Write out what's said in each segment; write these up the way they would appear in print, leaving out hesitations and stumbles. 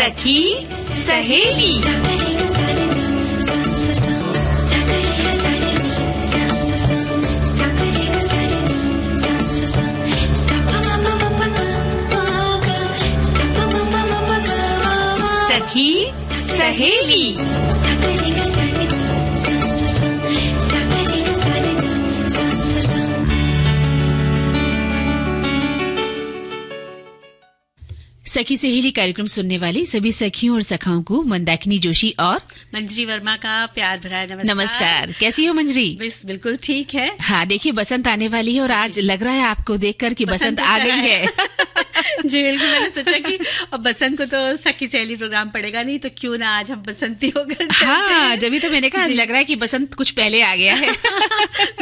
सखी सहेली। सखी सहेली। सखी सहेली कार्यक्रम सुनने वाली सभी सखियों और सखाओं को मंदाकिनी जोशी और मंजरी वर्मा का प्यार भरा नमस्कार। नमस्कार। कैसी हो मंजरी? बिल्कुल ठीक है। हाँ, देखिए बसंत आने वाली है और आज लग रहा है आपको देखकर कि बसंत आ गई है। जी बिल्कुल, मैंने सोचा कि अब बसंत को तो सखी सहेली प्रोग्राम पड़ेगा नहीं, तो क्यों ना आज हम बसंती होकर। हाँ, जब तो मैंने कहा आज लग रहा है कि बसंत कुछ पहले आ गया है।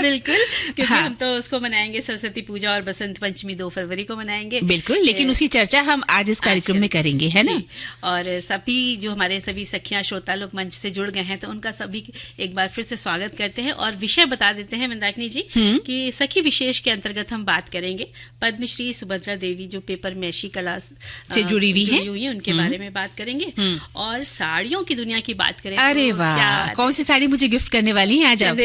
बिल्कुल, क्योंकि हाँ। हम तो उसको मनाएंगे सरस्वती पूजा और बसंत पंचमी 2 फरवरी को मनाएंगे। बिल्कुल, लेकिन उसकी चर्चा हम आज इस कार्यक्रम में करेंगे, है ना? और सभी जो हमारे सभी सखियां श्रोता लोग मंच से जुड़ गए हैं, तो उनका सभी एक बार फिर से स्वागत करते हैं और विषय बता देते हैं मंदाकिनी जी कि सखी विशेष के अंतर्गत हम बात करेंगे पद्मश्री सुभद्रा देवी जो पेपर मैशी कला से जुड़ी हुई है, उनके बारे में बात करेंगे और साड़ियों की दुनिया की बात करेंगे। अरे वाह, कौन सी साड़ी मुझे गिफ्ट करने वाली है आज आप?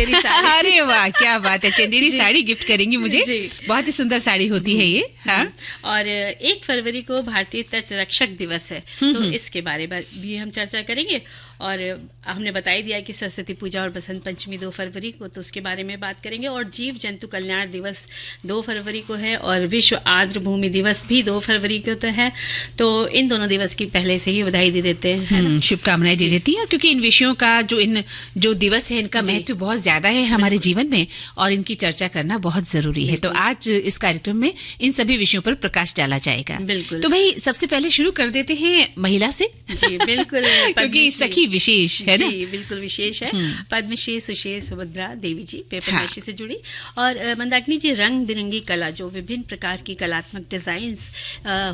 अरे वाह, क्या बात है, चंदेरी साड़ी गिफ्ट करेंगी मुझे। बहुत ही सुंदर साड़ी होती है ये। हाँ? और 1 फरवरी को भारतीय तट रक्षक दिवस है, तो इसके बारे में भी हम चर्चा करेंगे। और हमने बता ही दिया कि सरस्वती पूजा और बसंत पंचमी 2 फरवरी को, तो उसके बारे में बात करेंगे। और जीव जंतु कल्याण दिवस 2 फरवरी को है और विश्व आर्द्र भूमि दिवस भी 2 फरवरी को तो है। तो इन दोनों दिवस की पहले से ही बधाई दे देते हैं, शुभकामनाएं दे देती हैं, क्योंकि इन विषयों का जो दिवस है इनका महत्व बहुत ज्यादा है हमारे जीवन में और इनकी चर्चा करना बहुत जरूरी है। तो आज इस कार्यक्रम में इन सभी विषयों पर प्रकाश डाला जाएगा। बिल्कुल। तो भाई सबसे पहले शुरू कर देते हैं महिला से। जी बिल्कुल, क्योंकि सखी विशेष है ना? जी बिल्कुल विशेष है। पद्मश्री सुश्री सुभद्रा देवी जी पेपर मैशी से जुड़ी। और मंदाकिनी जी, रंग बिरंगी कला जो विभिन्न प्रकार की कलात्मक डिजाइन्स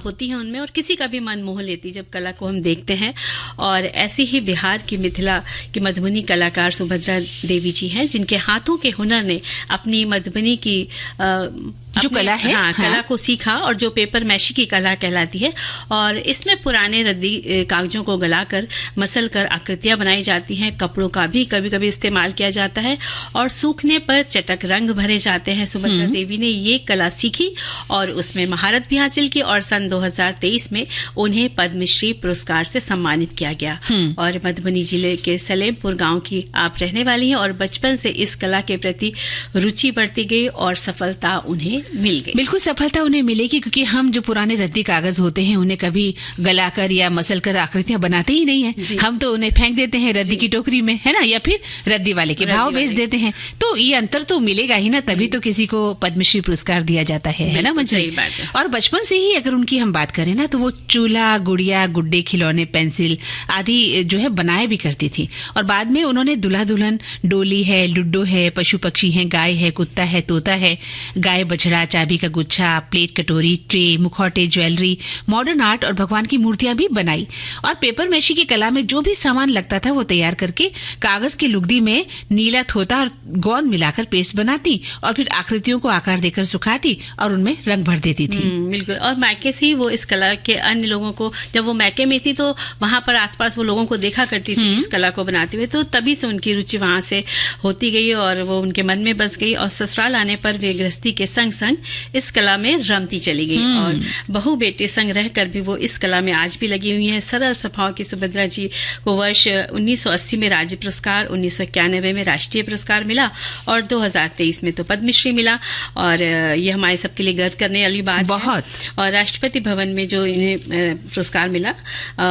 होती हैं उनमें, और किसी का भी मन मोह लेती जब कला को हम देखते हैं। और ऐसी ही बिहार की मिथिला की मधुबनी कलाकार सुभद्रा देवी जी हैं, जिनके हाथों के हुनर ने अपनी मधुबनी की जो कला है, कला को सीखा और जो पेपर मैशी की कला कहलाती है। और इसमें पुराने रद्दी कागजों को गलाकर मसल कर आकृतियां बनाई जाती हैं। कपड़ों का भी कभी कभी इस्तेमाल किया जाता है और सूखने पर चटक रंग भरे जाते हैं। सुभद्रा देवी ने ये कला सीखी और उसमें महारत भी हासिल की और सन 2023 में उन्हें पद्मश्री पुरस्कार से सम्मानित किया गया। और मधुबनी जिले के सलेमपुर गाँव की आप रहने वाली हैं और बचपन से इस कला के प्रति रुचि बढ़ती गई और सफलता उन्हें मिल गई। बिल्कुल सफलता उन्हें मिलेगी, क्योंकि हम जो पुराने रद्दी कागज होते हैं उन्हें कभी गलाकर या मसल कर आकृतियां बनाते ही नहीं है। हम तो उन्हें फेंक देते हैं रद्दी की टोकरी में, है ना, या फिर रद्दी वाले के भाव बेच देते हैं। तो ये अंतर तो मिलेगा ही ना, तभी तो किसी को पद्मश्री पुरस्कार दिया जाता है ना मंजरी? और बचपन से ही अगर उनकी हम बात करें ना, तो वो चूल्हा, गुड़िया, गुड्डे, खिलौने, पेंसिल आदि जो है बनाया भी करती थी। और बाद में उन्होंने दूल्हा दुल्हन, डोली है, लुड्डो है, पशु पक्षी है, गाय है, कुत्ता है, तोता है, गाय बछड़ा, चाबी का गुच्छा, प्लेट, कटोरी, ट्रे, मुखौटे, ज्वेलरी, मॉडर्न आर्ट और भगवान की मूर्तियां भी बनाई। और पेपर मैशी की कला में जो भी सामान लगता था वो तैयार करके कागज की लुगदी में नीला थोता और गोंद मिलाकर पेस्ट बनाती और फिर आकृतियों को आकार देकर सुखाती और उनमें रंग भर देती थी। बिल्कुल। और मायके से ही वो इस कला के अन्य लोगों को, जब वो मायके में थी तो वहां पर आसपास वो लोगों को देखा करती थी इस कला को बनाते हुए, तो तभी से उनकी रुचि वहां से होती गई और वो उनके मन में बस गई। और ससुराल आने पर वे गृहस्थी के संग संग इस कला में रमती चली गई और बहु बेटे संग रहकर भी वो इस कला में आज भी लगी हुई हैं। सरल स्वभाव की सुभद्रा जी को वर्ष 1980 में राज्य पुरस्कार, 1991 में राष्ट्रीय पुरस्कार मिला और 2023 में तो पद्मश्री मिला। और ये हमारे सबके लिए गर्व करने वाली बात बहुत है। और राष्ट्रपति भवन में जो इन्हें पुरस्कार मिला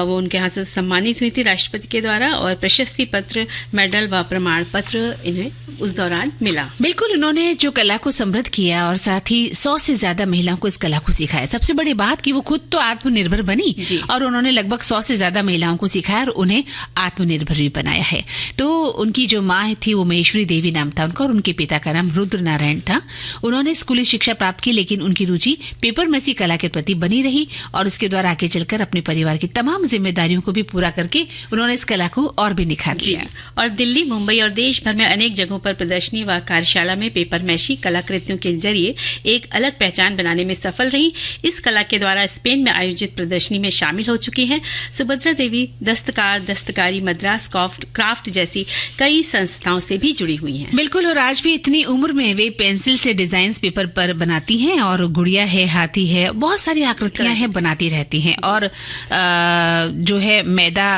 वो उनके यहाँ से सम्मानित हुई थी राष्ट्रपति के द्वारा और प्रशस्ति पत्र, मेडल व प्रमाण पत्र इन्हें उस दौरान मिला। बिल्कुल, उन्होंने जो कला को समृद्ध किया और साथ ही 100 से ज्यादा महिलाओं को इस कला को सिखाया। सबसे बड़ी बात कि वो खुद तो आत्मनिर्भर बनी और उन्होंने लगभग 100 से ज्यादा महिलाओं को सिखाया और उन्हें आत्मनिर्भर भी बनाया है। तो उनकी जो माँ थी वो महेश्वरी देवी नाम था उनका और उनके पिता का नाम रुद्र नारायण था। उन्होंने स्कूली शिक्षा प्राप्त की, लेकिन उनकी रुचि पेपर मैसी कला के प्रति बनी रही और उसके द्वारा आगे चलकर अपने परिवार की तमाम जिम्मेदारियों को भी पूरा करके उन्होंने इस कला को और भी निखार दिया। और दिल्ली, मुंबई और देश भर में अनेक जगहों पर प्रदर्शनी व कार्यशाला में पेपर मैशी कलाकृतियों के जरिए एक अलग पहचान बनाने में सफल रही। इस कला के द्वारा स्पेन में आयोजित प्रदर्शनी में शामिल हो चुकी हैं। सुभद्रा देवी दस्तकार, दस्तकारी, मद्रास क्राफ्ट जैसी कई संस्थाओं से भी जुड़ी हुई हैं। बिल्कुल, और आज भी इतनी उम्र में वे पेंसिल से डिजाइन पेपर पर बनाती हैं, और गुड़िया है, हाथी है, बहुत सारी आकृतियां हैं बनाती रहती हैं। और जो है मैदा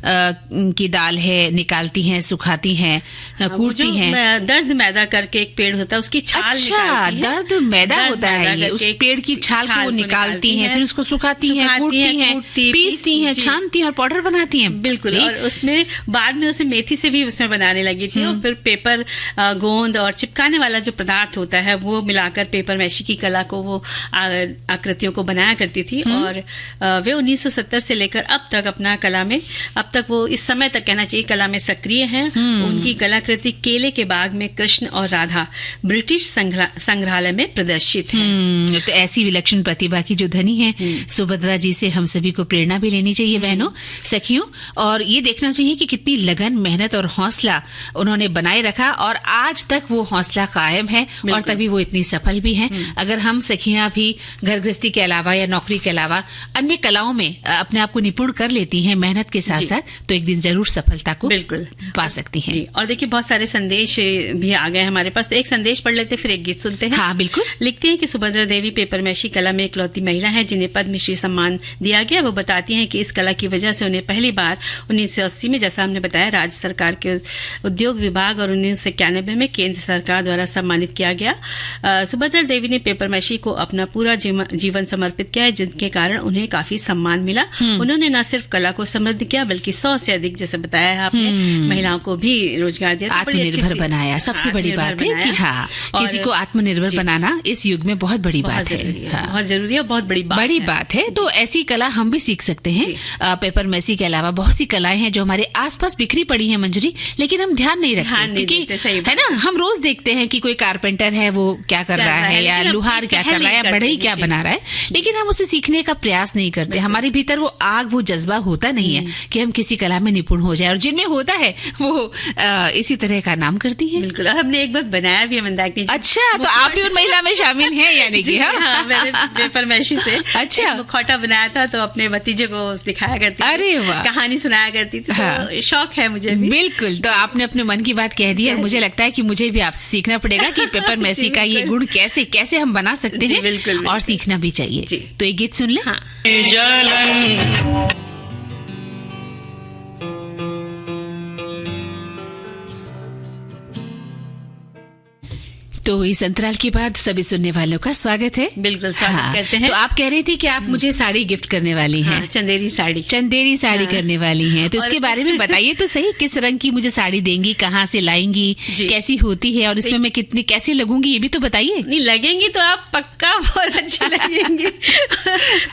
की दाल है, निकालती हैं, सुखाती हैं, कूटती हैं। दर्द मैदा करके एक पेड़ होता है, उसकी छाल निकालती हैं। दर्द मैदा होता है ये, उस पेड़ की छाल को निकालती हैं, फिर उसको सुखाती हैं, कूटती हैं, पीसती हैं, छानती हैं और पाउडर बनाती हैं। बिल्कुल, और उसमें बाद में उसे मेथी से भी उसमें बनाने लगी थी। और फिर पेपर, गोंद और चिपकाने वाला जो पदार्थ होता है वो मिलाकर पेपर मैशी की कला को, वो आकृतियों को बनाया करती थी। और वे 1970 से लेकर अब तक अपना कला में, अब तक वो इस समय तक कहना चाहिए कला में सक्रिय हैं। उनकी कलाकृति केले के बाग में कृष्ण और राधा ब्रिटिश संग्रहालय में प्रदर्शित है। तो ऐसी विलक्षण प्रतिभा की जो धनी है सुभद्रा जी से हम सभी को प्रेरणा भी लेनी चाहिए बहनों, सखियों, और ये देखना चाहिए कि कितनी लगन, मेहनत और हौसला उन्होंने बनाए रखा, और आज तक वो हौसला कायम है, और तभी वो इतनी सफल भी हैं। अगर हम सखियां भी घर गृहस्थी के अलावा या नौकरी के अलावा अन्य कलाओं में अपने आप को निपुण कर लेती हैं मेहनत के साथ साथ, तो एक दिन जरूर सफलता को बिल्कुल पा सकती हैं। और देखिए बहुत सारे संदेश भी आ गए हमारे पास, तो एक संदेश पढ़ लेते फिर एक गीत सुनते हैं। हाँ बिल्कुल। लिखते हैं कि सुभद्रा देवी पेपरमेशी कला में इकलौती महिला है जिन्हें पद्मश्री सम्मान दिया गया। वो बताती हैं कि इस कला की वजह से उन्हें पहली बार 1980 में, जैसा हमने बताया, राज्य सरकार के उद्योग विभाग और 1991 में केंद्र सरकार द्वारा सम्मानित किया गया। सुभद्रा देवी ने पेपरमेशी को अपना पूरा जीवन समर्पित किया है, जिनके कारण उन्हें काफी सम्मान मिला। उन्होंने न सिर्फ कला को समृद्ध किया बल्कि 100 से अधिक, जैसे बताया है आपने, महिलाओं को भी रोजगार दिया, आत्मनिर्भर बनाया। सबसे बड़ी बात है कि हाँ, किसी को आत्मनिर्भर बनाना इस युग में बहुत बड़ी बात है, बहुत जरूरी है, बहुत बड़ी बात है। तो ऐसी कला हम भी सीख सकते हैं। पेपरमेसी के अलावा बहुत सी कलाएं हैं जो हमारे आसपास बिखरी पड़ी हैं मंजरी, लेकिन हम ध्यान नहीं रखते, क्योंकि है ना, हम रोज देखते हैं कि कोई कारपेंटर है वो क्या कर रहा है, या लुहार क्या कर रहा है, या बढ़ई क्या बना रहा है, लेकिन हम उसे सीखने का प्रयास नहीं करते। हमारे भीतर वो आग, वो जज्बा होता नहीं है कि हम किसी कला में निपुण हो जाए, और जिनमें होता है वो इसी तरह का नाम करती है। बिल्कुल, और हमने एक बार बनाया भी है मंदाकिनी। अच्छा, तो आप भी उन महिला में शामिल हैं यानी कि? हाँ, मैंने पेपरमेशी से अच्छा मुखौटा बनाया था, तो अपने भतीजे को दिखाया करती थी। अरे वाह, कहानी सुनाया करती थी। तो शौक है मुझे भी। बिल्कुल, तो आपने अपने मन की बात कह दी, और मुझे लगता है कि मुझे भी आपसे सीखना पड़ेगा कि पेपरमेसी का ये गुण कैसे कैसे हम बना सकते हैं। बिल्कुल, और सीखना भी चाहिए। तो एक गीत सुन ले। हाँ। तो इस अंतराल के बाद सभी सुनने वालों का स्वागत है। बिल्कुल, स्वागत करते हैं। तो आप कह रही थी कि आप मुझे साड़ी गिफ्ट करने वाली हैं। हाँ, चंदेरी साड़ी करने वाली हैं, तो उसके बारे में बताइए तो सही, किस रंग की मुझे साड़ी देंगी, कहाँ से लाएंगी, कैसी होती है, और इसमें मैं कितनी कैसे लगूंगी ये भी तो बताइए। नहीं, लगेंगी तो आप पक्का बहुत अच्छी लगेंगी।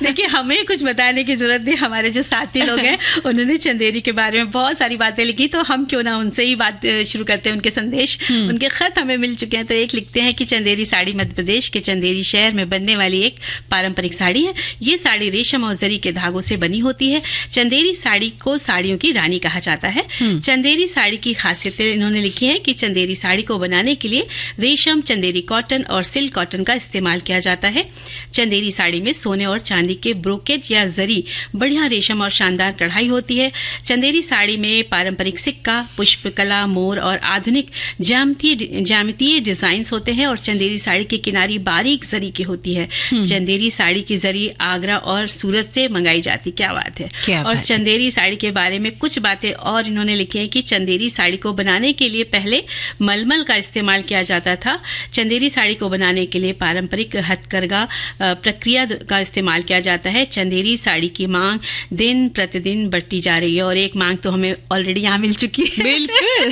देखिए, हमें कुछ बताने की जरूरत नहीं, हमारे जो साथी लोग हैं उन्होंने चंदेरी के बारे में बहुत सारी बातें लिखी, तो हम क्यों ना उनसे ही बात शुरू करते हैं। उनके संदेश, उनके खत हमें मिल चुके हैं। तो एक लिखते हैं कि चंदेरी साड़ी मध्य प्रदेश के चंदेरी शहर में बनने वाली एक पारंपरिक साड़ी है। ये साड़ी रेशम और जरी के धागों से बनी होती है। चंदेरी साड़ी को साड़ियों की रानी कहा जाता है। चंदेरी साड़ी की खासियतें इन्होंने लिखी हैं कि चंदेरी साड़ी को बनाने के लिए रेशम, चंदेरी कॉटन और सिल्क कॉटन का इस्तेमाल किया जाता है। चंदेरी साड़ी में सोने और चांदी के ब्रोकेट या जरी, बढ़िया रेशम और शानदार कढ़ाई होती है। चंदेरी साड़ी में पारंपरिक सिक्का, पुष्पकला, मोर और आधुनिक ज्यामितीय डिजाइन होते हैं, और चंदेरी साड़ी की किनारी बारीक जरी की होती है। चंदेरी साड़ी की जरी आगरा और सूरत से मंगाई जाती। क्या बात है। और चंदेरी साड़ी के बारे में कुछ बातें और इन्होंने लिखी है कि चंदेरी साड़ी को बनाने के लिए पहले मलमल का इस्तेमाल किया जाता था। चंदेरी साड़ी को बनाने के लिए पारंपरिक हथकरघा प्रक्रिया का इस्तेमाल किया जाता है। चंदेरी साड़ी की मांग दिन प्रतिदिन बढ़ती जा रही है, और एक मांग तो हमें ऑलरेडी यहाँ मिल चुकी है। बिल्कुल।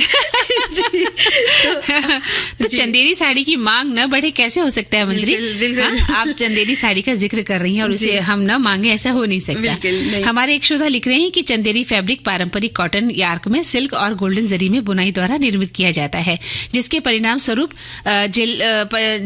तो चंदेरी साड़ी की मांग न बढ़े कैसे हो सकता है मंजरी? हाँ, आप चंदेरी साड़ी का जिक्र कर रही हैं और उसे हम न मांगे, ऐसा हो नहीं सकता। हमारे एक श्रोता लिख रहे हैं कि चंदेरी फैब्रिक पारंपरिक कॉटन यार्क में सिल्क और गोल्डन जरी में बुनाई द्वारा निर्मित किया जाता है, जिसके परिणाम स्वरूप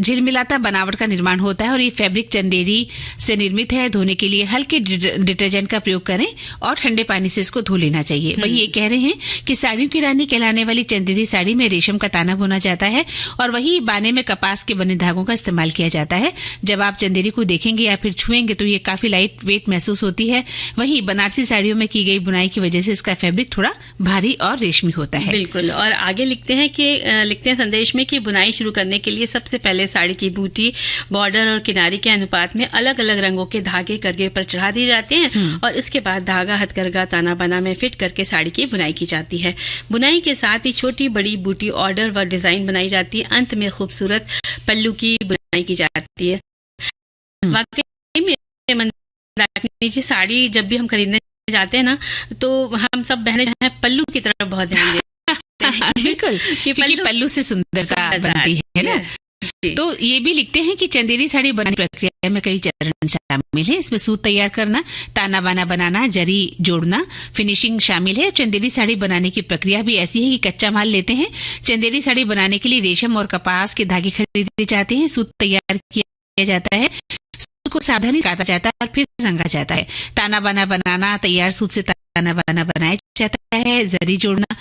झिलमिलाता बनावट का निर्माण होता है। और ये फैब्रिक चंदेरी से निर्मित है। धोने के लिए हल्के डिटर्जेंट का प्रयोग करें और ठंडे पानी से इसको धो लेना चाहिए। वही ये कह रहे हैं कि साड़ियों की रानी कहलाने वाली चंदेरी साड़ी में रेशम का ताना बुना जाता है, और वही पाने में कपास के बने धागों का इस्तेमाल किया जाता है। जब आप चंदेरी को देखेंगे या फिर छुएंगे तो ये काफी लाइट वेट महसूस होती है। वहीं बनारसी साड़ियों में की गई बुनाई की वजह से इसका फैब्रिक थोड़ा भारी और रेशमी होता है। बिल्कुल। और आगे लिखते हैं संदेश में कि बुनाई शुरू करने के लिए सबसे पहले साड़ी की बूटी, बॉर्डर और किनारी के अनुपात में अलग अलग रंगों के धागे करगे पर चढ़ा दिए जाते हैं और इसके बाद धागा हथकरघा ताना बाना में फिट करके साड़ी की बुनाई की जाती है। बुनाई के साथ ही छोटी बड़ी बूटी, ऑर्डर व डिजाइन बनाई जाती है। अंत में खूबसूरत पल्लू की बुनाई की जाती है। वाकई में मंदाकिनी जी, साड़ी जब भी हम खरीदने जाते हैं ना तो हम सब बहनें पल्लू की तरफ बहुत ध्यान देते हैं। बिल्कुल, क्योंकि पल्लू से सुंदरता बनती है ना। तो ये भी लिखते हैं कि चंदेरी साड़ी बनाने की प्रक्रिया में कई चरण शामिल है। इसमें सूत तैयार करना, ताना बाना बनाना, जरी जोड़ना, फिनिशिंग शामिल है। चंदेरी साड़ी बनाने की प्रक्रिया भी ऐसी है कि कच्चा माल लेते हैं। चंदेरी साड़ी बनाने के लिए रेशम और कपास के धागे खरीदे जाते हैं। सूत तैयार किया जाता है, सूत को सावधानी से काटा जाता है और फिर रंगा जाता है। ताना बाना बनाना, तैयार सूत से ताना बाना बनाया जाता है। जरी जोड़ना,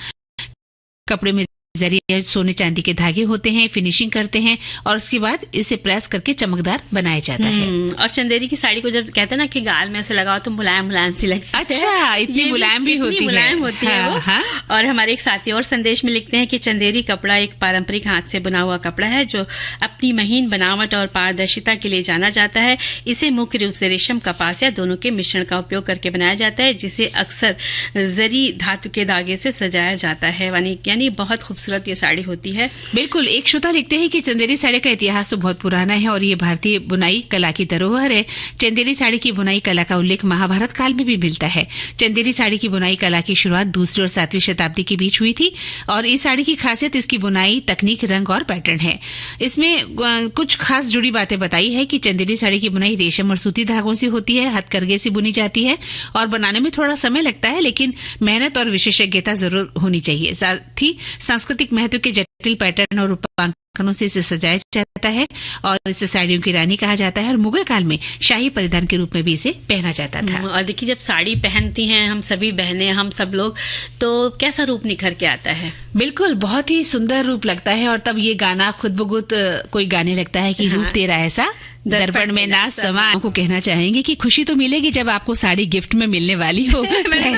कपड़े में जरी और सोने चांदी के धागे होते हैं। फिनिशिंग करते हैं और उसके बाद इसे प्रेस करके चमकदार बनाया जाता है। और चंदेरी की साड़ी को जब कहते हैं ना कि गाल में ऐसे लगाओ तो मुलायम मुलायम सी लगती है। अच्छा, इतनी मुलायम भी होती है। मुलायम होती है वो। हाँ। और हमारे एक साथी और संदेश में लिखते हैं कि चंदेरी कपड़ा एक पारंपरिक हाथ से बना हुआ कपड़ा है जो अपनी महीन बनावट और पारदर्शिता के लिए जाना जाता है। इसे मुख्य रूप से रेशम, कपास या दोनों के मिश्रण का उपयोग करके बनाया जाता है, जिसे अक्सर जरी धातु के धागे से सजाया जाता है। यानी बहुत खूबसूरत ये साड़ी होती है। बिल्कुल। एक श्रोता लिखते हैं कि चंदेरी साड़ी का इतिहास तो बहुत पुराना है और ये भारतीय बुनाई कला की धरोहर है। चंदेरी साड़ी की बुनाई कला का उल्लेख महाभारत काल में भी मिलता है। चंदेरी साड़ी की बुनाई कला की शुरुआत 2री और 7वीं शताब्दी के बीच हुई थी और इस साड़ी की खासियत इसकी बुनाई, तकनीक, रंग और पैटर्न है। इसमें कुछ खास जुड़ी बातें बताई है कि चंदेरी साड़ी की बुनाई रेशम और सूती धागों से होती है, हथकरघे से बुनी जाती है और बनाने में थोड़ा समय लगता है, लेकिन मेहनत और विशेषज्ञता जरूर होनी चाहिए। साथ ही सांस्कृतिक महत्व के जटिल पैटर्न और रूपांकनों से इसे सजाया जाता है और इसे साड़ियों की रानी कहा जाता है और मुगल काल में शाही परिधान के रूप में भी इसे पहना जाता था। और देखिए, जब साड़ी पहनती हैं हम सभी बहनें, हम सब लोग, तो कैसा रूप निखर के आता है। बिल्कुल, बहुत ही सुंदर रूप लगता है और तब ये गाना खुद ब खुद कोई गाने लगता है कि रूप तेरा ऐसा दर्पण में ना समा। को कहना चाहेंगे कि खुशी तो मिलेगी जब आपको साड़ी गिफ्ट में मिलने वाली हो। मंदाकिनी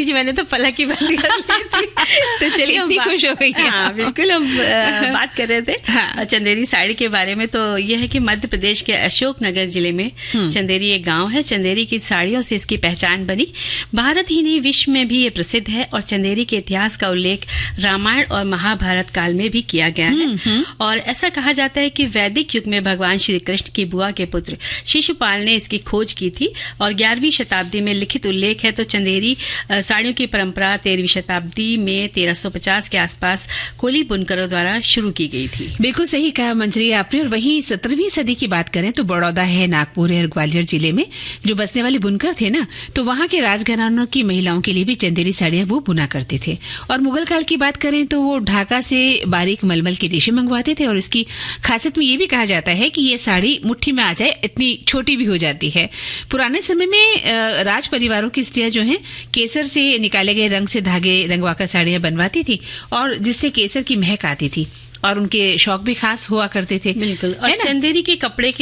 जी, मैंने तो पलक ही बंद कर ली थी। तो चलिए, इतनी खुश हो गई। हाँ, बिल्कुल। हम बात कर रहे थे चंदेरी साड़ी के बारे में। तो यह है कि मध्य प्रदेश के अशोकनगर जिले में चंदेरी एक गांव है। चंदेरी की साड़ियों से इसकी पहचान बनी। भारत ही नहीं, विश्व में भी ये प्रसिद्ध है और चंदेरी के इतिहास का उल्लेख रामायण और महाभारत काल में भी किया गया है। और ऐसा कहा जाता है कि वैदिक युग में भगवान श्री कृष्ण की बुआ के पुत्र शिशुपाल ने इसकी खोज की थी और 11वीं शताब्दी में लिखित उल्लेख है। तो चंदेरी साड़ियों की परंपरा 13वीं शताब्दी में 1350 के आसपास कोली बुनकरों द्वारा शुरू की गई थी। बिल्कुल सही कहा मंजरी आपने। और वहीं 17वीं सदी की बात करें तो बड़ौदा है, नागपुर है और ग्वालियर जिले में जो बसने वाले बुनकर थे ना, तो वहां के राजघरानों की महिलाओं के लिए भी चंदेरी साड़ियां वो बुना करते थे। और मुगल काल की बात करें तो वो ढाका से बारीक मलमल की रेशे मंगवाते थे और इसकी खासियत में ये भी कहा जाता है कि ये साड़ी मुट्ठी में आ जाए इतनी छोटी भी हो जाती है। पुराने समय में राज परिवारों की स्त्रियां जो हैं केसर से निकाले गए रंग से धागे रंगवाकर साड़ियां बनवाती थी और जिससे केसर की महक आती थी और उनके शौक भी खास हुआ करते थे। बिल्कुल। और चंदेरी के कपड़े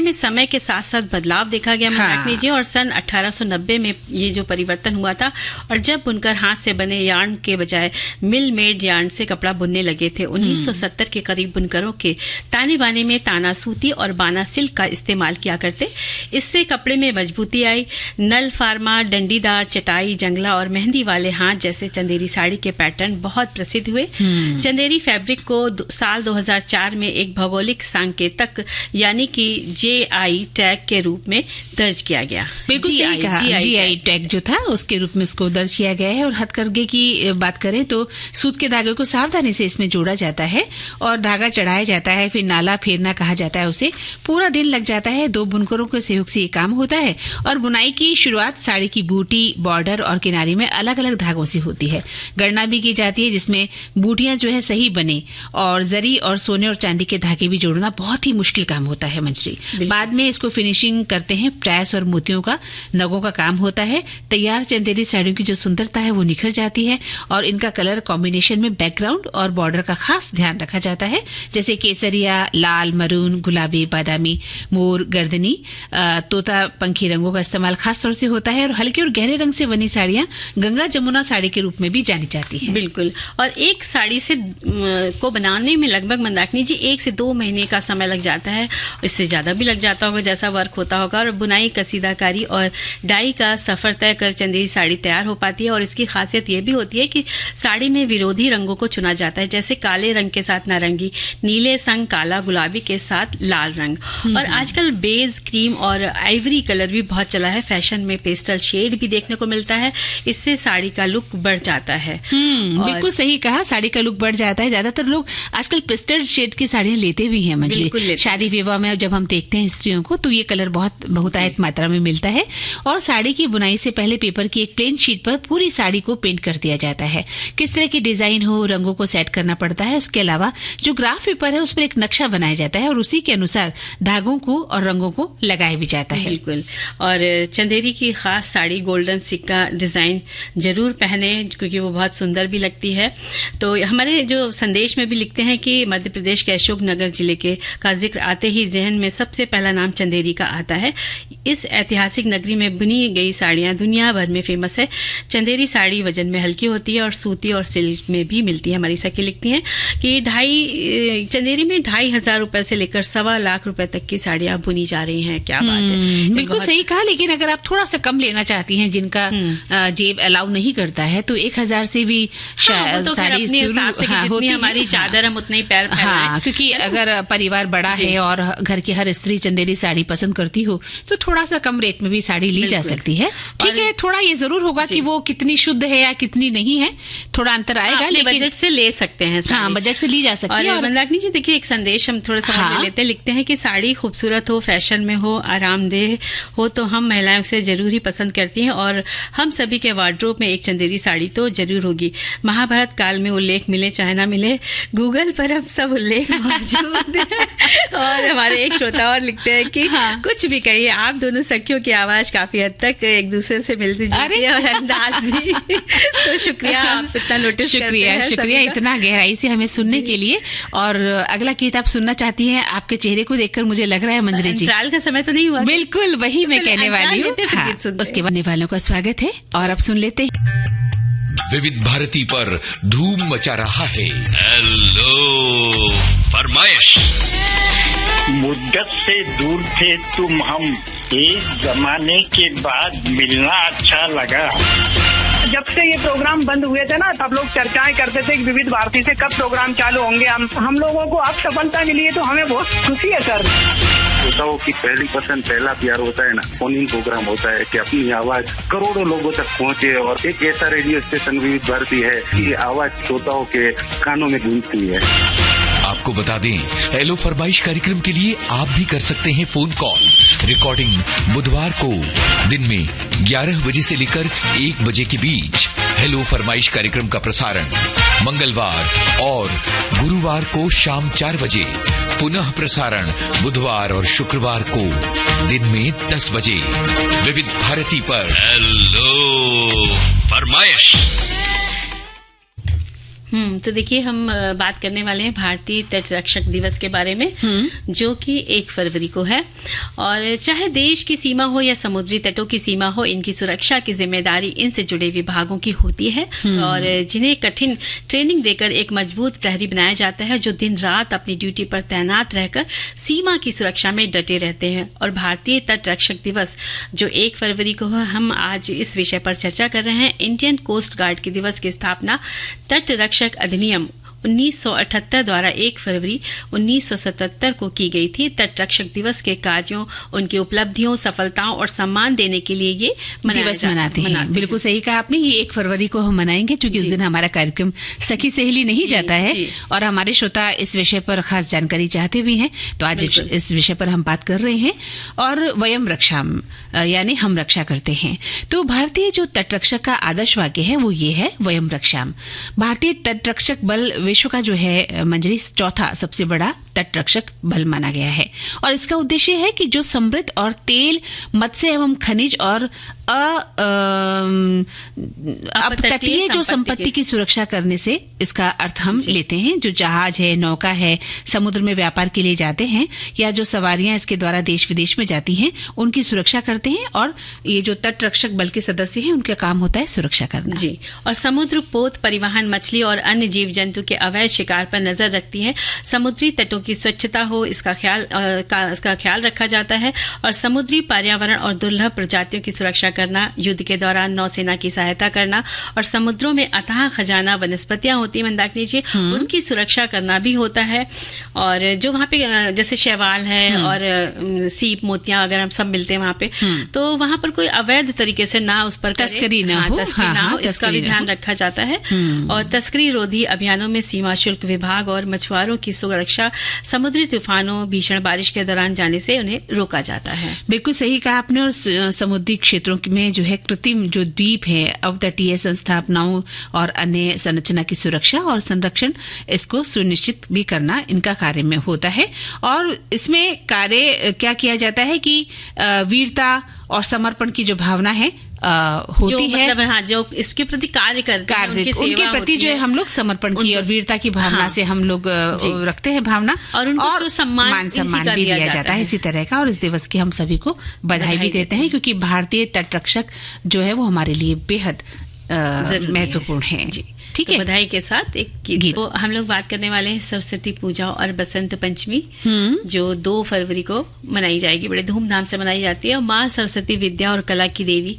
में समय के साथ साथ बदलाव देखा गया मंदाकिनी जी। और सन 1890 में ये जो परिवर्तन हुआ था और जब बुनकर हाथ से बने यार्न के बजाय मिल मेड यार्न से कपड़ा बुनने लगे थे। 1970 के करीब बुनकरों के ताने बाने में ताना सूती और बाना सिल्क का इस्तेमाल किया करते। इससे कपड़े में मजबूती आई। नल फार्मा, डंडीदार, चटाई, जंगला और मेहंदी वाले हाथ जैसे चंदेरी साड़ी के पैटर्न बहुत प्रसिद्ध हुए। चंदेरी फैब्रिक को साल 2004 में एक भौगोलिक सांकेतक यानी कि GI टैग के रूप में दर्ज किया गया। बिल्कुल सही कहा। GI टैग जो था उसके रूप में इसको दर्ज किया गया है। और हथकरघे की बात करें तो सूत के धागे को सावधानी से इसमें जोड़ा जाता है और धागा चढ़ाया जाता है, फिर नाला फेरना कहा जाता है उसे। पूरा दिन लग जाता है। 2 बुनकरों के सहयोग से ये काम होता है और बुनाई की शुरुआत साड़ी की बूटी, बॉर्डर और किनारी में अलग अलग धागों से होती है। गणना भी की जाती है जिसमें बूटियां जो है सही बने, और जरी और सोने और चांदी के धागे भी जोड़ना बहुत ही मुश्किल काम होता है मंजरी। बाद में इसको फिनिशिंग करते हैं, प्रयास और मोतियों का, नगों का काम होता है। तैयार चंदेरी साड़ियों की जो सुंदरता है वो निखर जाती है, और इनका कलर कॉम्बिनेशन में बैकग्राउंड और बॉर्डर का खास ध्यान रखा जाता है, जैसे केसरिया, लाल, मरून, गुलाबी, बादामी, मोर, गर्दनी, तोता पंखी रंगों का इस्तेमाल खास तौर से होता है। और हल्के और गहरे रंग से बनी साड़ियां गंगा जमुना साड़ी के रूप में भी जानी जाती है। बिल्कुल। और एक साड़ी से को बनाने में लगभग मंदाकिनी जी 1 से 2 महीने का समय लग जाता है, इससे ज्यादा भी लग जाता होगा जैसा वर्क होता होगा। और बुनाई, कसीदाकारी और डाई का सफर तय कर चंदेरी साड़ी तैयार हो पाती है। और इसकी खासियत ये भी होती है कि साड़ी में विरोधी रंगों को चुना जाता है, जैसे काले रंग के साथ नारंगी, नीले संग काला, गुलाबी के साथ लाल रंग। और आजकल बेज, क्रीम और आइवरी कलर भी बहुत चला है। फैशन में पेस्टल शेड भी देखने को मिलता है, इससे साड़ी का लुक बढ़ जाता है। बिल्कुल सही कहा, साड़ी का लुक बढ़ जाता है। ज्यादातर लोग आजकल पेस्टल शेड की साड़ियां लेते भी हैं मंजरी। शादी विवाह में जब हम देखते हैं स्त्रियों को तो ये कलर बहुत बहुतायत मात्रा में मिलता है। और साड़ी की बुनाई से पहले पेपर की एक प्लेन शीट पर पूरी साड़ी को पेंट कर दिया जाता है। किस तरह की डिजाइन हो, रंगों को सेट करना पड़ता है। उसके अलावा जो ग्राफ पेपर है उस पर एक नक्शा बनाया जाता है और उसी के अनुसार धागों को और रंगों को लगाया भी जाता है। बिल्कुल। और चंदेरी की खास साड़ी गोल्डन सिक्का डिजाइन जरूर पहने, क्योंकि वो बहुत सुंदर भी लगती है। तो हमारे जो संदेश में भी लिखते हैं कि मध्य प्रदेश के अशोकनगर जिले का जिक्र आते ही जहन में सबसे पहला नाम चंदेरी का आता है। इस ऐतिहासिक नगरी में बुनी गई साड़ियां दुनिया भर में फेमस है। चंदेरी साड़ी वजन में हल्की होती है और सूती और सिल्क में भी मिलती है। हमारी सखी लिखती हैं कि चंदेरी में 2,500 रुपए से लेकर 1.25 लाख रुपए तक की साड़ियां बुनी जा रही हैं। क्या बात है, बिल्कुल सही कहा। लेकिन अगर आप थोड़ा सा कम लेना चाहती हैं, जिनका जेब अलाउ नहीं करता है, तो 1,000 से भी साड़ी जितनी हमारी चादर हम उतने ही पैर फैलाएं। क्योंकि अगर परिवार बड़ा है और घर की हर स्त्री चंदेरी साड़ी पसंद करती हो तो थोड़ा सा कम रेट में भी साड़ी ली जा सकती है। ठीक है, थोड़ा ये जरूर होगा कि वो कितनी शुद्ध है या कितनी नहीं है, थोड़ा अंतर आएगा, लेकिन बजट से ले सकते हैं। हाँ, बजट से ली जा सकती है। और मंदाकिनी जी देखिए, एक संदेश हम थोड़ा सा लेते लिखते हैं कि साड़ी खूबसूरत हो, फैशन में हो, आरामदेह हो तो हम महिलाएं उसे जरूर ही पसंद करती हैं। और हम सभी के वार्डरोब में एक चंदेरी साड़ी तो जरूर होगी। महाभारत काल में उल्लेख मिले चाहे ना मिले, गूगल पर अब सब उल्लेख मौजूद है। और हमारे एक श्रोता और लिखते हैं कि कुछ भी कहिए, आप दोनों सखियों की आवाज काफी हद तक एक दूसरे से मिलती जुलती है और अंदाज भी। तो शुक्रिया, आप इतना नोटिस करते हैं। शुक्रिया इतना गहराई से हमें सुनने के लिए। और अगला गीत आप सुनना चाहती हैं, आपके चेहरे को देखकर मुझे लग रहा है मंजरी जी अंतराल का समय तो नहीं हुआ। बिल्कुल वही मैं कहने वाली हूँ। उसके बाद वालों का स्वागत है और अब सुन लेते हैं। विविध भारती पर धूम मचा रहा है हेलो फरमाइश। मुद्दत से दूर थे तुम हम, एक जमाने के बाद मिलना अच्छा लगा। जब से ये प्रोग्राम बंद हुए थे ना, तब लोग चर्चाएं करते थे कि विविध भारती से कब प्रोग्राम चालू होंगे। हम लोगों को अब सफलता मिली है तो हमें बहुत खुशी है सर। श्रोताओं की पहली पसंद, पहला प्यार होता है ना, फोन इन प्रोग्राम होता है कि अपनी आवाज करोड़ों लोगों तक पहुंचे। और एक ऐसा रेडियो स्टेशन विविध भारती है कि आवाज श्रोताओं के कानों में गूंजती है। आपको बता दें, हेलो फरमाइश कार्यक्रम के लिए आप भी कर सकते हैं फोन कॉल। रिकॉर्डिंग बुधवार को दिन में 11 बजे से लेकर 1 बजे के बीच। हेलो फरमाइश कार्यक्रम का प्रसारण मंगलवार और गुरुवार को शाम 4 बजे। पुनः प्रसारण बुधवार और शुक्रवार को दिन में 10 बजे। विविध भारती पर हेलो फरमाइश। तो देखिए, हम बात करने वाले हैं भारतीय तट रक्षक दिवस के बारे में, जो कि 1 फरवरी को है। और चाहे देश की सीमा हो या समुद्री तटों की सीमा हो, इनकी सुरक्षा की जिम्मेदारी इनसे जुड़े विभागों की होती है। और जिन्हें कठिन ट्रेनिंग देकर एक मजबूत प्रहरी बनाया जाता है, जो दिन रात अपनी ड्यूटी पर तैनात रहकर सीमा की सुरक्षा में डटे रहते हैं। और भारतीय तट रक्षक दिवस जो 1 फरवरी को है, हम आज इस विषय पर चर्चा कर रहे हैं। इंडियन कोस्ट गार्ड के दिवस की स्थापना तट रक्षक अधिनियम 1978 द्वारा 1 फरवरी 1977 को की गई थी। तट रक्षक दिवस के कार्यों, उनकी उपलब्धियों, सफलताओं और सम्मान देने के लिए ये दिवस मनाते हैं। बिल्कुल सही कहा आपने, ये 1 फरवरी को हम मनाएंगे, क्योंकि उस दिन हमारा कार्यक्रम सखी सहेली नहीं जाता है और हमारे श्रोता इस विषय पर खास जानकारी चाहते भी हैं। तो आज इस विषय पर हम बात कर रहे हैं। और वयम रक्षाम यानी हम रक्षा करते हैं। तो भारतीय जो तट रक्षक का आदर्श वाक्य है वो ये है, वयम रक्षाम। भारतीय तट रक्षक बल विश्व का जो है मंजरी चौथा सबसे बड़ा तट रक्षक बल माना गया है और इसका उद्देश्य है कि जो समृद्ध और तेल, मत्स्य एवं खनिज और अपतटीय जो संपत्ति की सुरक्षा करने से इसका अर्थ हम लेते हैं। जो जहाज है, नौका है, समुद्र में व्यापार के लिए जाते हैं या जो सवारियां इसके द्वारा देश विदेश में जाती हैं, उनकी सुरक्षा करते हैं और ये जो तट रक्षक बल के सदस्य हैं उनका काम होता है सुरक्षा करना। जी, और समुद्र पोत परिवहन, मछली और अन्य जीव जंतु के अवैध शिकार पर नजर रखती है। समुद्री तटों की स्वच्छता हो इसका ख्याल रखा जाता है और समुद्री पर्यावरण और दुर्लभ प्रजातियों की सुरक्षा करना, युद्ध के दौरान नौसेना की सहायता करना और समुद्रों में अथाह खजाना वनस्पतियां होती है मंदाकिनी जी, उनकी सुरक्षा करना भी होता है। और जो वहाँ पे जैसे शैवाल है और सीप, मोतियां अगर हम सब मिलते हैं वहाँ पे, तो वहाँ पर कोई अवैध तरीके से ना उस पर तस्करी ना हो, इसका भी ध्यान रखा जाता है। और तस्करी रोधी अभियानों में सीमा शुल्क विभाग और मछुआरों की सुरक्षा, समुद्री तूफानों, भीषण बारिश के दौरान जाने से उन्हें रोका जाता है। बिल्कुल सही कहा आपने। और समुद्री क्षेत्रों में जो है कृत्रिम जो द्वीप है, अवतटीय संस्थापनाओं और अन्य संरचना की सुरक्षा और संरक्षण, इसको सुनिश्चित भी करना इनका कार्य में होता है। और इसमें कार्य क्या किया जाता है कि वीरता और समर्पण की जो भावना है होती जो है, मतलब हाँ, जो इसके प्रति कार्य करते हैं, उनके प्रति जो है हम लोग समर्पण की और वीरता की भावना से हम लोग रखते हैं भावना, और उनको जो सम्मान भी दिया जाता है इसी तरह का। और इस दिवस की हम सभी को बधाई भी देते हैं क्योंकि भारतीय तट रक्षक जो है वो हमारे लिए बेहद महत्वपूर्ण है। जी, ठीक है। तो बधाई के साथ एक गीत। तो हम लोग बात करने वाले हैं सरस्वती पूजा और बसंत पंचमी, जो 2 फरवरी को मनाई जाएगी। बड़े धूमधाम से मनाई जाती है। और माँ सरस्वती विद्या और कला की देवी,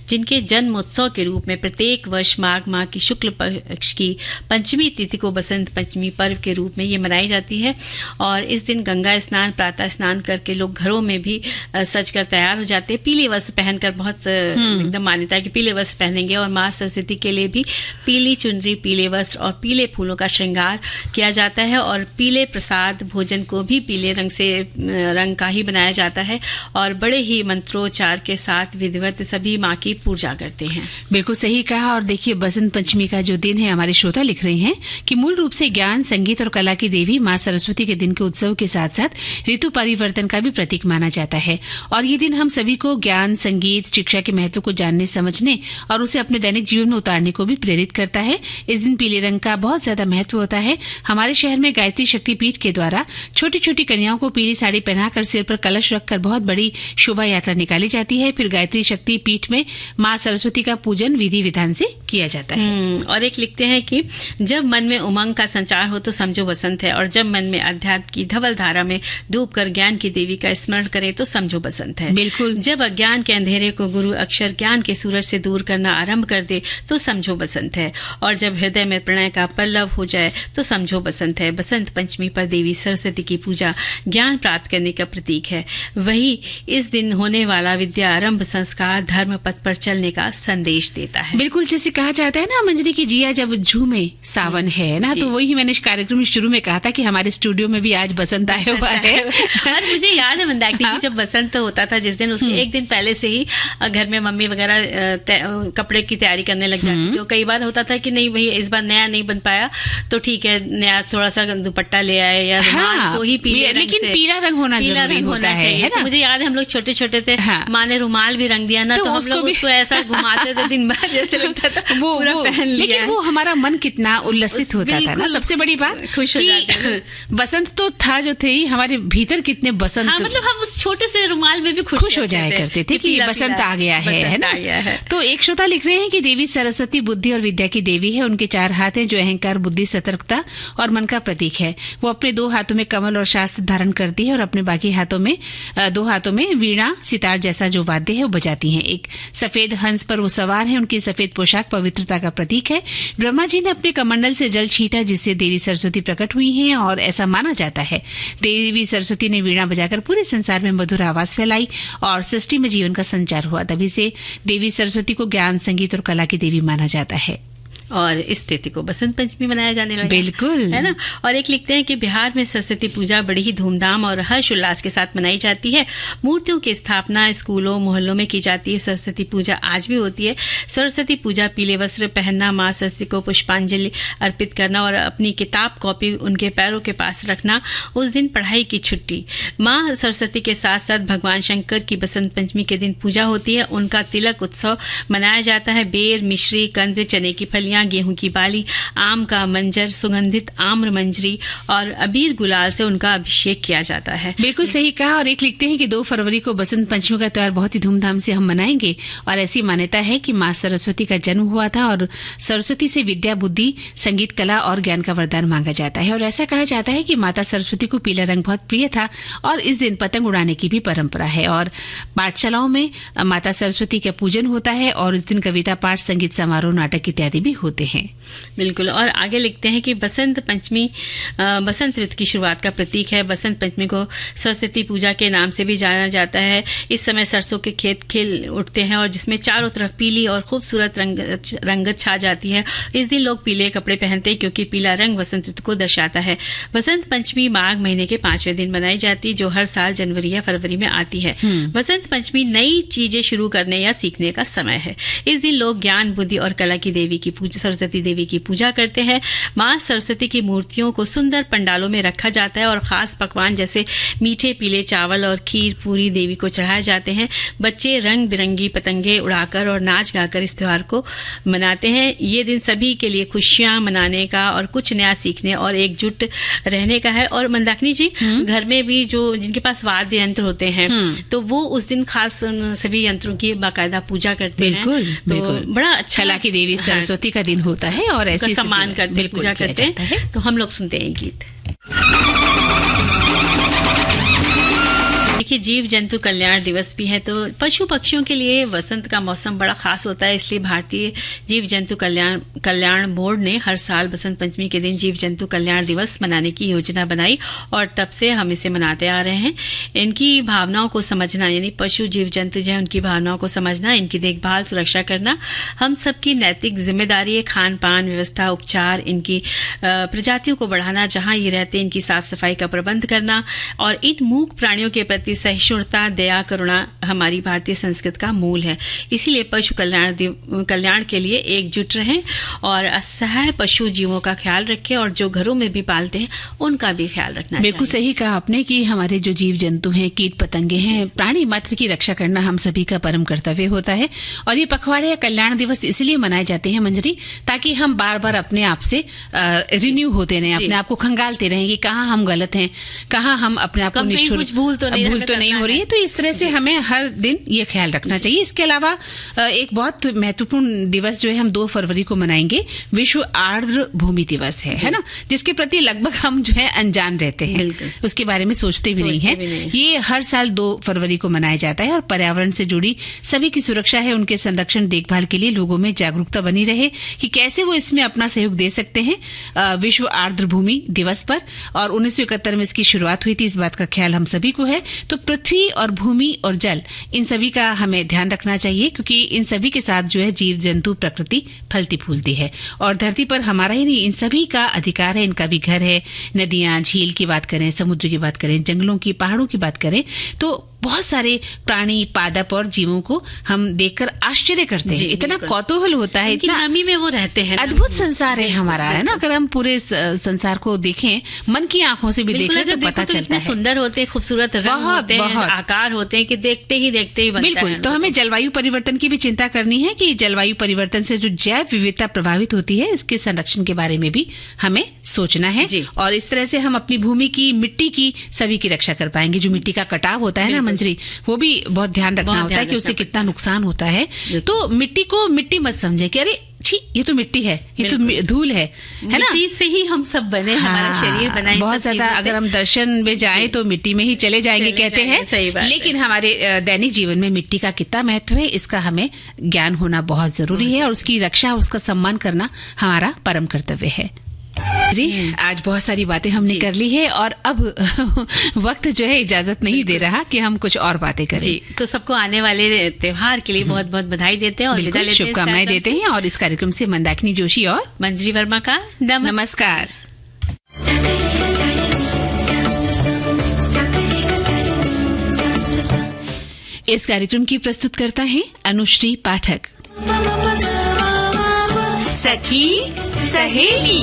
जिनके जन्मोत्सव के रूप में प्रत्येक वर्ष माघ माह की शुक्ल पक्ष की पंचमी तिथि को बसंत पंचमी पर्व के रूप में ये मनाई जाती है। और इस दिन गंगा स्नान, प्रातः स्नान करके लोग घरों में भी सजकर तैयार हो जाते हैं, पीले वस्त्र पहनकर। बहुत एकदम मान्यता है कि पीले वस्त्र पहनेंगे और माँ सरस्वती के लिए भी पीली चुनरी, पीले वस्त्र और पीले फूलों का श्रृंगार किया जाता है। और पीले प्रसाद भोजन को भी पीले रंग का ही बनाया जाता है और बड़े ही मंत्रोच्चार के साथ विधिवत सभी माँ की पूजा करते हैं। बिल्कुल सही कहा। और देखिए, बसंत पंचमी का जो दिन है, हमारे श्रोता लिख रहे हैं कि मूल रूप से ज्ञान, संगीत और कला की देवी माँ सरस्वती के दिन के उत्सव के साथ साथ ऋतु परिवर्तन का भी प्रतीक माना जाता है। और ये दिन हम सभी को ज्ञान, संगीत, शिक्षा के महत्व को जानने, समझने और उसे अपने दैनिक जीवन में उतारने को भी प्रेरित करता है। इस दिन पीले रंग का बहुत ज्यादा महत्व होता है। हमारे शहर में गायत्री शक्तिपीठ के द्वारा छोटी छोटी कन्याओं को पीली साड़ी पहनाकर सिर पर कलश रखकर बहुत बड़ी शोभा यात्रा निकाली जाती है। फिर गायत्री शक्तिपीठ में माँ सरस्वती का पूजन विधि विधान से किया जाता है। और एक लिखते हैं कि जब मन में उमंग का संचार हो तो समझो बसंत है, और जब मन में अध्यात्म की धवल धारा में डूबकर ज्ञान की देवी का स्मरण करें तो समझो बसंत है। बिल्कुल। जब अज्ञान के अंधेरे को गुरु अक्षर ज्ञान के सूरज से दूर करना आरंभ कर दे तो समझो बसंत है। और जब हृदय में प्रणय का पल्लव हो जाए तो समझो बसंत है। बसंत पंचमी पर देवी सरस्वती की पूजा ज्ञान प्राप्त करने का प्रतीक है। वही इस दिन होने वाला विद्या आरंभ संस्कार धर्म पथ पर चलने का संदेश देता है। बिल्कुल, जैसे कहा जाता है ना मंजरी की जिया जब झूमे सावन है ना, तो वही मैंने इस कार्यक्रम शुरू में कहा था कि हमारे स्टूडियो में भी आज बसंत आया हुआ है। और मुझे याद है मंदाकिनी जी, जब बसंत होता था जिस दिन, उसके एक दिन पहले से ही घर में मम्मी वगैरह कपड़े की तैयारी करने लग जाती। जो कई बार होता था कि नहीं भाई इस बार नया नहीं बन पाया तो ठीक है, नया थोड़ा सा दुपट्टा ले आए या रुमाल तो ही पीले रंग लेकिन से, पीला रंग होना जरूरी होता है। तो मुझे याद है हम लोग छोटे छोटे थे, माँ ने रुमाल भी रंग दिया ना, तो हम लोग उसको ऐसा घुमाते थे दिन भर, जैसे लगता था वो पूरा पहन लिया। लेकिन वो हमारा मन कितना उल्लसित होता था ना। सबसे बड़ी बात खुश हो जाते। बसंत तो था जो थे हमारे भीतर, कितने बसंत, मतलब हम उस छोटे से रुमाल में भी खुश हो जाया करते थे कि बसंत आ गया है ना। तो एक श्रोता लिख रहे हैं कि देवी सरस्वती बुद्धि और विद्या की देवी है। उनके 4 हाथ हैं जो अहंकार, बुद्धि, सतर्कता और मन का प्रतीक है। वो अपने 2 हाथों में कमल और शास्त्र धारण करती है और अपने बाकी हाथों में 2 हाथों में वीणा, सितार जैसा जो वाद्य है वो बजाती हैं। एक सफेद हंस पर वो सवार है। उनकी सफेद पोशाक पवित्रता का प्रतीक है। ब्रह्मा जी ने अपने कमंडल से जल छींटा जिससे देवी सरस्वती प्रकट हुई हैं और ऐसा माना जाता है देवी सरस्वती ने वीणा बजाकर पूरे संसार में मधुर आवाज फैलाई और सृष्टि में जीवन का संचार हुआ। तभी से देवी सरस्वती को ज्ञान, संगीत और कला की देवी माना जाता है। और इस तिथि को बसंत पंचमी मनाया जाने लगा, बिल्कुल, है ना। और एक लिखते हैं कि बिहार में सरस्वती पूजा बड़ी ही धूमधाम और हर्ष उल्लास के साथ मनाई जाती है। मूर्तियों की स्थापना स्कूलों मोहल्लों में की जाती है। सरस्वती पूजा आज भी होती है। सरस्वती पूजा पीले वस्त्र पहनना, माँ सरस्वती को पुष्पांजलि अर्पित करना और अपनी किताब कॉपी उनके पैरों के पास रखना। उस दिन पढ़ाई की छुट्टी। माँ सरस्वती के साथ साथ भगवान शंकर की बसंत पंचमी के दिन पूजा होती है। उनका तिलक उत्सव मनाया जाता है। बेर, मिश्री, कंद, चने की फलियां, गेहूं की बाली, आम का मंजर, सुगंधित आम्र मंजरी और अबीर गुलाल से उनका अभिषेक किया जाता है। बिल्कुल सही कहा। और एक लिखते हैं कि 2 फरवरी को बसंत पंचमी का त्योहार बहुत ही धूमधाम से हम मनाएंगे और ऐसी मान्यता है कि माँ सरस्वती का जन्म हुआ था और सरस्वती से विद्या, बुद्धि, संगीत, कला और ज्ञान का वरदान मांगा जाता है। और ऐसा कहा जाता है कि माता सरस्वती को पीला रंग बहुत प्रिय था और इस दिन पतंग उड़ाने की भी परंपरा है। और पाठशालाओं में माता सरस्वती का पूजन होता है और इस दिन कविता पाठ, संगीत समारोह, नाटक इत्यादि भी होते हैं। बिल्कुल। और आगे लिखते हैं कि बसंत पंचमी बसंत ऋतु की शुरुआत का प्रतीक है। बसंत पंचमी को सरस्वती पूजा के नाम से भी जाना जाता है। इस समय सरसों के खेत खिल उठते हैं और जिसमें चारों तरफ पीली और खूबसूरत रंगत छा जाती है। इस दिन लोग पीले कपड़े पहनते हैं क्योंकि पीला रंग बसंत ऋतु को दर्शाता है। बसंत पंचमी माघ महीने के 5वें दिन मनाई जाती है, जो हर साल जनवरी या फरवरी में आती है। बसंत पंचमी नई चीजें शुरू करने या सीखने का समय है। इस दिन लोग ज्ञान, बुद्धि और कला की देवी की पूजा, सरस्वती देवी की पूजा करते हैं। माँ सरस्वती की मूर्तियों को सुंदर पंडालों में रखा जाता है और खास पकवान जैसे मीठे पीले चावल और खीर पूरी देवी को चढ़ाए जाते हैं। बच्चे रंग बिरंगी पतंगे उड़ाकर और नाच गाकर इस त्योहार को मनाते हैं। ये दिन सभी के लिए खुशियां मनाने का और कुछ नया सीखने और एकजुट रहने का है। और मंदाकिनी जी, घर में भी जो जिनके पास वाद्य यंत्र होते हैं तो वो उस दिन खास सभी यंत्रों की बाकायदा पूजा करते हैं। तो बड़ा अच्छा, कला की देवी सरस्वती का दिन होता है और ऐसी सम्मान करते, पूजा करते हैं। तो हम लोग सुनते हैं गीत। देखिए, जीव जंतु कल्याण दिवस भी है, तो पशु पक्षियों के लिए वसंत का मौसम बड़ा खास होता है। इसलिए भारतीय जीव जंतु कल्याण बोर्ड ने हर साल बसंत पंचमी के दिन जीव जंतु कल्याण दिवस मनाने की योजना बनाई और तब से हम इसे मनाते आ रहे हैं। इनकी भावनाओं को समझना, यानी पशु जीव जंतु जो है उनकी भावनाओं को समझना, इनकी देखभाल सुरक्षा करना हम सबकी नैतिक जिम्मेदारी है। खान पान व्यवस्था, उपचार, इनकी प्रजातियों को बढ़ाना, जहां ये रहते हैं इनकी साफ सफाई का प्रबंध करना और इन मूक प्राणियों के प्रति सहिष्णुता, दया, करुणा हमारी भारतीय संस्कृति का मूल है। इसीलिए पशु कल्याण के लिए एकजुट रहें और असहाय पशु जीवों का ख्याल रखें और जो घरों में भी पालते हैं उनका भी ख्याल रखना चाहिए। बिल्कुल सही कहा आपने कि हमारे जो जीव जंतु हैं, कीट पतंगे हैं, प्राणी मात्र की रक्षा करना हम सभी का परम कर्तव्य होता है। और ये पखवाड़े या कल्याण दिवस इसलिए मनाए जाते हैं मंजरी, ताकि हम बार बार अपने आप से रिन्यू होते रहें, अपने आप को खंगालते रहें कि कहाँ हम गलत हैं, कहाँ हम अपने आप को निष्ठुर, भूल तो नहीं हो रही है। तो इस तरह से हमें हर दिन ये ख्याल रखना चाहिए। इसके अलावा एक बहुत महत्वपूर्ण दिवस जो है हम 2 फरवरी को मनाएंगे, विश्व आर्द्र भूमि दिवस है ना, जिसके प्रति लगभग हम जो है अनजान रहते हैं, उसके बारे में सोचते भी नहीं है। ये हर साल 2 फरवरी को मनाया जाता है और पर्यावरण से जुड़ी सभी की सुरक्षा है, उनके संरक्षण देखभाल के लिए लोगों में जागरूकता बनी रहे कि कैसे वो इसमें अपना सहयोग दे सकते हैं। विश्व आर्द्र भूमि दिवस पर और 1971 में इसकी शुरुआत हुई थी। इस बात का ख्याल हम सभी को है। तो पृथ्वी और भूमि और जल, इन सभी का हमें ध्यान रखना चाहिए क्योंकि इन सभी के साथ जो है जीव जंतु प्रकृति फलती फूलती है और धरती पर हमारा ही नहीं, इन सभी का अधिकार है, इनका भी घर है। नदियां, झील की बात करें, समुद्र की बात करें, जंगलों की, पहाड़ों की बात करें, तो बहुत सारे प्राणी, पादप और जीवों को हम देखकर आश्चर्य करते हैं। इतना कौतूहल होता है, इतना नमी में वो रहते हैं। अद्भुत संसार है हमारा, है ना। अगर हम पूरे संसार को देखें, मन की आंखों से भी देखें तो पता चलता है। सुंदर होते हैं, खूबसूरत रंग होते हैं, आकार होते हैं कि देखते ही बनता है। बिल्कुल। तो हमें जलवायु परिवर्तन की भी चिंता करनी है कि जलवायु परिवर्तन से जो जैव विविधता प्रभावित होती है, इसके संरक्षण के बारे में भी हमें सोचना है और इस तरह से हम अपनी भूमि की, मिट्टी की, सभी की रक्षा कर पाएंगे। जो मिट्टी का कटाव होता है ना मंजरी, वो भी बहुत ध्यान रखना होता है कि उससे कितना नुकसान होता है। तो मिट्टी को मिट्टी मत समझे कि अरे छी, ये तो मिट्टी है, ये तो धूल है ना। मिट्टी से ही हम सब बने, हमारा शरीर बना। बहुत ज्यादा अगर हम दर्शन में जाएं तो मिट्टी में ही चले जाएंगे कहते हैं, लेकिन हमारे दैनिक जीवन में मिट्टी का कितना महत्व है, इसका हमें ज्ञान होना बहुत जरूरी है और उसकी रक्षा, उसका सम्मान करना हमारा परम कर्तव्य है। जी आज बहुत सारी बातें हमने कर ली है और अब वक्त जो है इजाजत नहीं दे रहा कि हम कुछ और बातें करें। जी, तो सबको आने वाले त्योहार के लिए बहुत बहुत बधाई देते हैं और विदा लेते हैं, शुभकामनाएं देते हैं। और इस कार्यक्रम से मंदाकिनी जोशी और मंजरी वर्मा का नमस्कार। इस कार्यक्रम की प्रस्तुत करता है अनुश्री पाठक। सखी सहेली।